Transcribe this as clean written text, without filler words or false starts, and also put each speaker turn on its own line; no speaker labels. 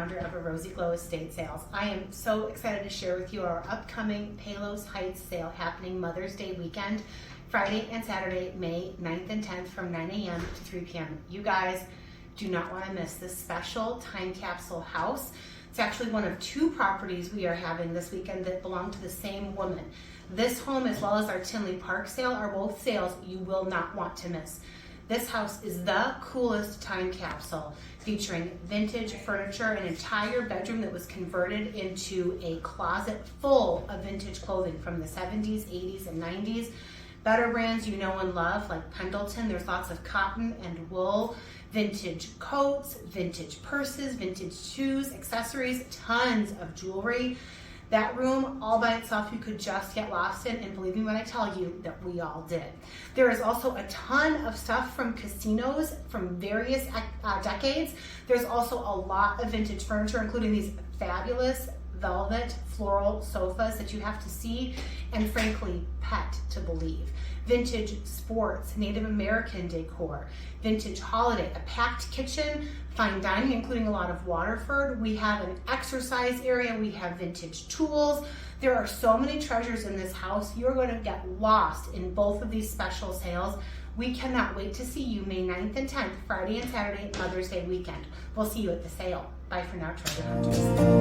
founder of Rosey Glow Estate Sales. I am so excited to share with you our upcoming Palos Heights sale happening Mother's Day weekend, Friday and Saturday, May 9th and 10th from 9 a.m. to 3 p.m. You guys do not want to miss this special time capsule house. It's actually one of two properties we are having this weekend that belong to the same woman. This home, as well as our Tinley Park sale, are both sales you will not want to miss. This house is the coolest time capsule, featuring vintage furniture, an entire bedroom that was converted into a closet full of vintage clothing from the 70s, 80s, and 90s. Better brands you know and love, like Pendleton. There's lots of cotton and wool, vintage coats, vintage purses, vintage shoes, accessories, tons of jewelry. That room all by itself you could just get lost in, and believe me when I tell you that we all did. There is also a ton of stuff from casinos from various decades. There's also a lot of vintage furniture, including these fabulous velvet floral sofas that you have to see and frankly pet to believe. Vintage sports, Native American decor, vintage holiday, a packed kitchen, fine dining, including a lot of Waterford. We have an exercise area. We have vintage tools. There are so many treasures in this house. You're going to get lost in both of these special sales. We cannot wait to see you May 9th and 10th, Friday and Saturday, Mother's Day weekend. We'll see you at the sale. Bye for now, treasure hunters.